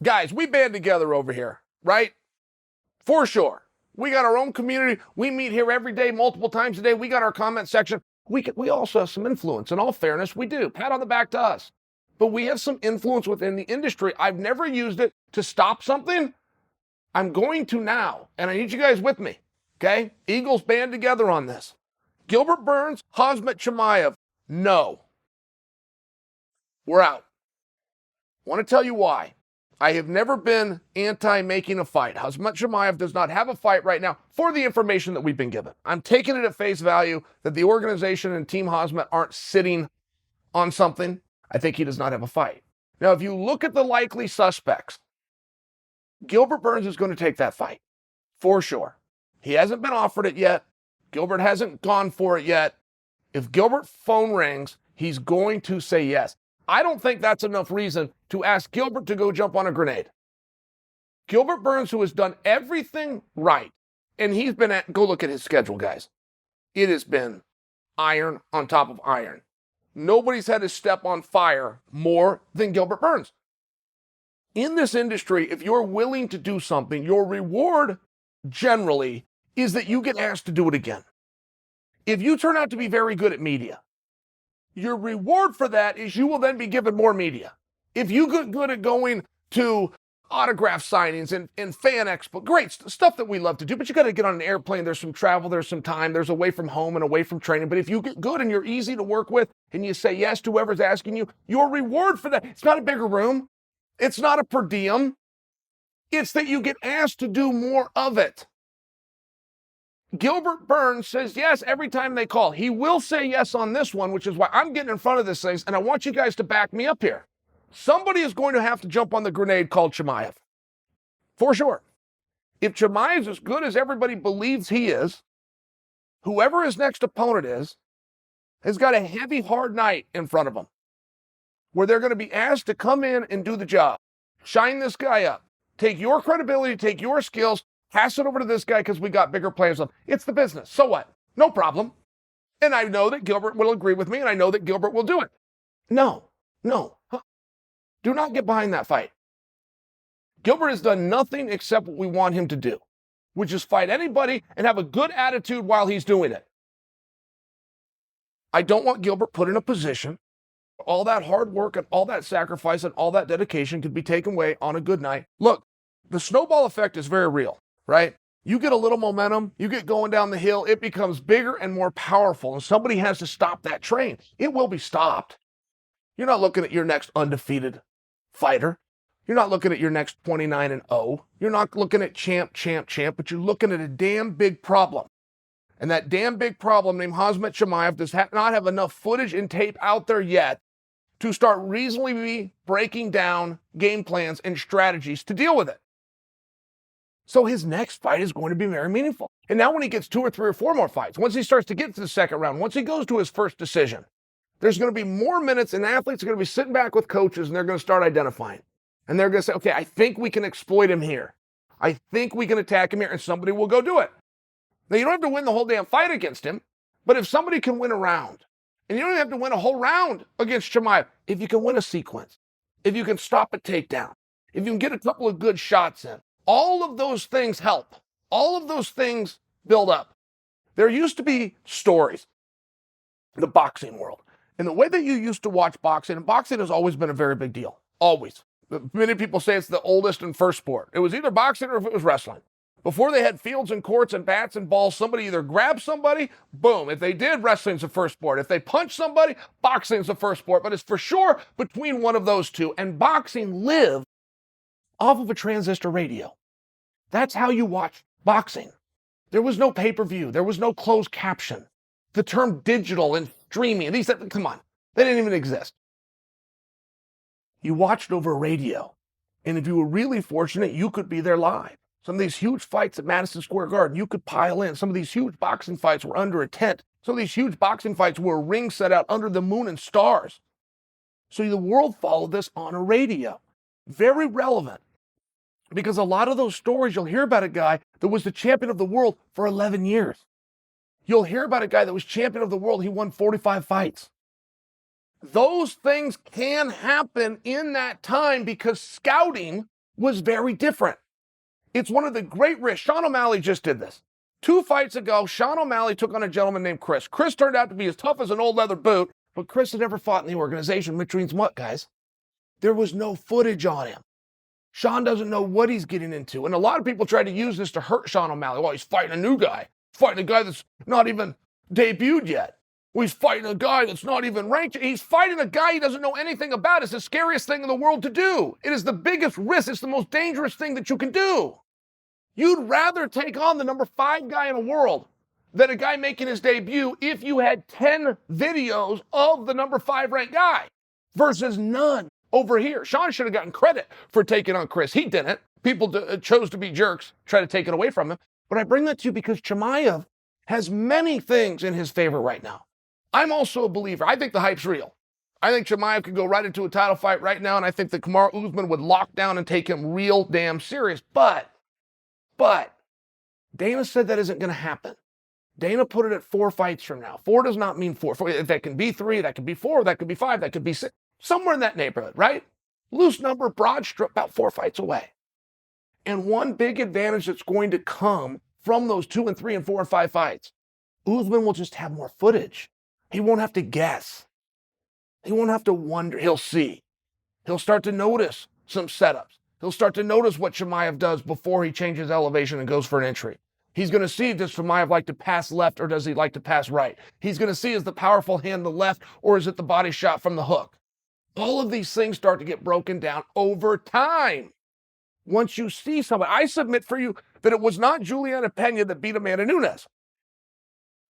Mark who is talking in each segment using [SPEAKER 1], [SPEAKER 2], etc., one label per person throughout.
[SPEAKER 1] Guys, we band together over here, right? For sure. We got our own community. We meet here every day, multiple times a day. We got our comment section. We also have some influence. In all fairness, we do. Pat on the back to us. But we have some influence within the industry. I've never used it to stop something. I'm going to now, and I need you guys with me, okay? Eagles band together on this. Gilbert Burns, Khamzat Chimaev, no. We're out. Want to tell you why. I have never been anti-making a fight. Khamzat Chimaev does not have a fight right now for the information that we've been given. I'm taking it at face value that the organization and Team Khamzat aren't sitting on something. I think he does not have a fight. Now, if you look at the likely suspects, Gilbert Burns is going to take that fight, for sure. He hasn't been offered it yet. Gilbert hasn't gone for it yet. If Gilbert's phone rings, he's going to say yes. I don't think that's enough reason to ask Gilbert to go jump on a grenade. Gilbert Burns, who has done everything right, and he's been at, go look at his schedule, guys. It has been iron on top of iron. Nobody's had his step on fire more than Gilbert Burns. In this industry, if you're willing to do something, your reward generally is that you get asked to do it again. If you turn out to be very good at media, your reward for that is you will then be given more media. If you get good at going to autograph signings and fan expo, great stuff that we love to do, but you got to get on an airplane. There's some travel, there's some time, there's away from home and away from training. But if you get good and you're easy to work with and you say yes to whoever's asking you, your reward for that, it's not a bigger room. It's not a per diem. It's that you get asked to do more of it. Gilbert Burns says yes every time they call. He will say yes on this one, which is why I'm getting in front of this thing, and I want you guys to back me up here. Somebody is going to have to jump on the grenade called Chimaev. For sure. If Chimaev is as good as everybody believes he is, whoever his next opponent is, has got a heavy, hard night in front of them, where they're going to be asked to come in and do the job. Shine this guy up. Take your credibility, take your skills, pass it over to this guy because we got bigger plans. It's the business. So what? No problem. And I know that Gilbert will agree with me, and I know that Gilbert will do it. No. Do not get behind that fight. Gilbert has done nothing except what we want him to do, which is fight anybody and have a good attitude while he's doing it. I don't want Gilbert put in a position where all that hard work and all that sacrifice and all that dedication could be taken away on a good night. Look, the snowball effect is very real, right? You get a little momentum, you get going down the hill, it becomes bigger and more powerful, and somebody has to stop that train. It will be stopped. You're not looking at your next undefeated fighter. You're not looking at your next 29-0. You're not looking at champ, but you're looking at a damn big problem. And that damn big problem named Khamzat Chimaev does not have enough footage and tape out there yet to start reasonably breaking down game plans and strategies to deal with it. So his next fight is going to be very meaningful. And now when he gets 2 or 3 or 4 more fights, once he starts to get to the second round, once he goes to his first decision, there's going to be more minutes, and athletes are going to be sitting back with coaches, and they're going to start identifying. And they're going to say, okay, I think we can exploit him here. I think we can attack him here, and somebody will go do it. Now, you don't have to win the whole damn fight against him, but if somebody can win a round, and you don't have to win a whole round against Chimaev, if you can win a sequence, if you can stop a takedown, if you can get a couple of good shots in, all of those things help. All of those things build up. There used to be stories in the boxing world. And the way that you used to watch boxing, and boxing has always been a very big deal. Always. Many people say it's the oldest and first sport. It was either boxing or if it was wrestling. Before they had fields and courts and bats and balls, somebody either grabbed somebody, boom. If they did, wrestling's the first sport. If they punched somebody, boxing's the first sport. But it's for sure between one of those two. And boxing lived off of a transistor radio. That's how you watch boxing. There was no pay-per-view. There was no closed caption. The term digital and streaming, come on, they didn't even exist. You watched over radio, and if you were really fortunate, you could be there live. Some of these huge fights at Madison Square Garden, you could pile in. Some of these huge boxing fights were under a tent. Some of these huge boxing fights were a ring set out under the moon and stars. So the world followed this on a radio. Very relevant, because a lot of those stories, you'll hear about a guy that was the champion of the world for 11 years. You'll hear about a guy that was champion of the world. He won 45 fights. Those things can happen in that time because scouting was very different. It's one of the great risks. Sean O'Malley just did this. 2 fights ago, Sean O'Malley took on a gentleman named Chris. Chris turned out to be as tough as an old leather boot, but Chris had never fought in the organization, which means what, guys? There was no footage on him. Sean doesn't know what he's getting into. And a lot of people try to use this to hurt Sean O'Malley. Well, he's fighting a new guy. He's fighting a guy that's not even debuted yet. Well, he's fighting a guy that's not even ranked. He's fighting a guy he doesn't know anything about. It's the scariest thing in the world to do. It is the biggest risk. It's the most dangerous thing that you can do. You'd rather take on the number 5 guy in the world than a guy making his debut if you had 10 videos of the number 5 ranked guy versus none over here. Sean should have gotten credit for taking on Chris. He didn't. People chose to be jerks, try to take it away from him. But I bring that to you because Chimaev has many things in his favor right now. I'm also a believer. I think the hype's real. I think Chimaev could go right into a title fight right now, and I think that Kamaru Usman would lock down and take him real damn serious. But Dana said that isn't going to happen. Dana put it at 4 fights from now. 4 does not mean 4. That can be 3, that could be 4, that could be 5, that could be 6. Somewhere in that neighborhood, right? Loose number, broad stroke, about 4 fights away. And one big advantage that's going to come from those 2 and 3 and 4 and 5 fights, Usman will just have more footage. He won't have to guess. He won't have to wonder. He'll see. He'll start to notice some setups. He'll start to notice what Chimaev does before he changes elevation and goes for an entry. He's going to see, does Chimaev like to pass left or does he like to pass right? He's going to see, is the powerful hand the left or is it the body shot from the hook? All of these things start to get broken down over time. Once you see somebody, I submit for you that it was not Juliana Pena that beat Amanda Nunes.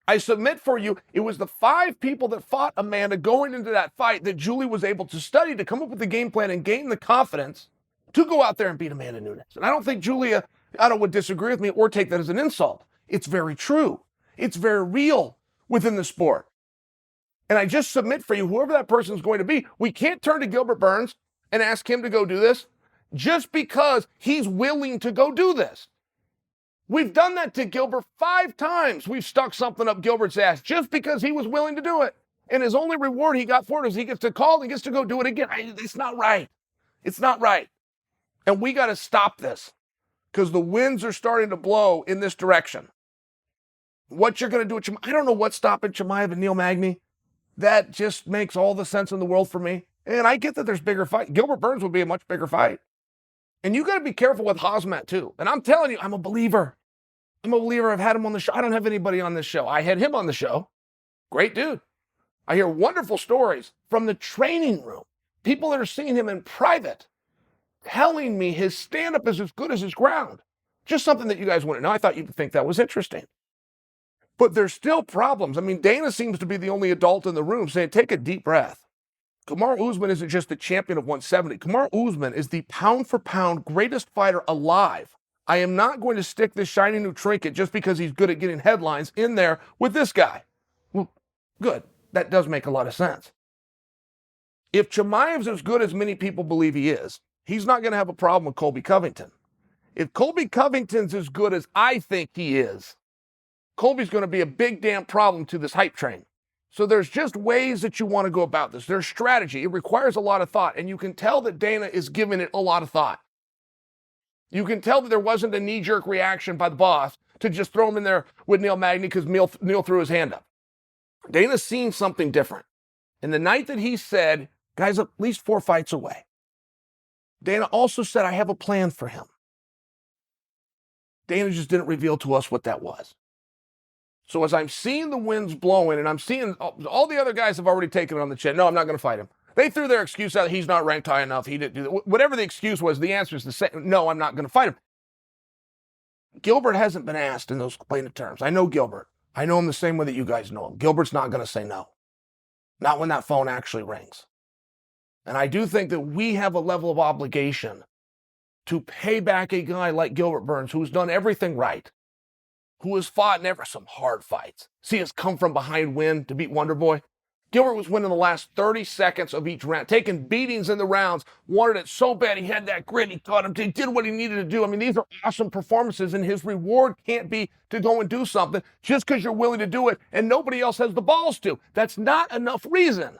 [SPEAKER 1] I submit for you, it was the 5 people that fought Amanda going into that fight that Julie was able to study to come up with the game plan and gain the confidence to go out there and beat Amanda Nunes. And I don't think Julia would disagree with me or take that as an insult. It's very true. It's very real within the sport. And I just submit for you, whoever that person is going to be, we can't turn to Gilbert Burns and ask him to go do this just because he's willing to go do this. We've done that to Gilbert 5 times. We've stuck something up Gilbert's ass just because he was willing to do it. And his only reward he got for it is he gets to call and gets to go do it again. It's not right. It's not right. And we got to stop this because the winds are starting to blow in this direction. What you're going to do with Chimaev, I don't know what's stopping Chimaev and Neil Magny. That just makes all the sense in the world for me. And I get that there's bigger fight. Gilbert Burns would be a much bigger fight. And you got to be careful with Khamzat too. And I'm telling you, I'm a believer. I'm a believer. I've had him on the show. I don't have anybody on this show. I had him on the show. Great dude. I hear wonderful stories from the training room. People that are seeing him in private telling me his stand-up is as good as his ground. Just something that you guys want to know. I thought you'd think that was interesting. But there's still problems. I mean, Dana seems to be the only adult in the room saying, take a deep breath. Kamaru Usman isn't just the champion of 170. Kamaru Usman is the pound-for-pound greatest fighter alive. I am not going to stick this shiny new trinket just because he's good at getting headlines in there with this guy. Well, good. That does make a lot of sense. If Chimaev's as good as many people believe he is, he's not going to have a problem with Colby Covington. If Colby Covington's as good as I think he is, Colby's going to be a big damn problem to this hype train. So there's just ways that you want to go about this. There's strategy. It requires a lot of thought, and you can tell that Dana is giving it a lot of thought. You can tell that there wasn't a knee-jerk reaction by the boss to just throw him in there with Neil Magny because Neil threw his hand up. Dana's seen something different. And the night that he said, guys, at least 4 fights away, Dana also said, I have a plan for him. Dana just didn't reveal to us what that was. So as I'm seeing the winds blowing and I'm seeing all the other guys have already taken it on the chin. No, I'm not going to fight him. They threw their excuse out. He's not ranked high enough. He didn't do that. Whatever the excuse was, the answer is the same. No, I'm not going to fight him. Gilbert hasn't been asked in those plain terms. I know Gilbert. I know him the same way that you guys know him. Gilbert's not going to say no. Not when that phone actually rings. And I do think that we have a level of obligation to pay back a guy like Gilbert Burns, who's done everything right, who has fought never some hard fights. See, has come from behind win to beat Wonderboy. Gilbert was winning the last 30 seconds of each round, taking beatings in the rounds, wanted it so bad. He had that grit. He caught him. He did what he needed to do. I mean, these are awesome performances, and his reward can't be to go and do something just because you're willing to do it and nobody else has the balls to. That's not enough reason.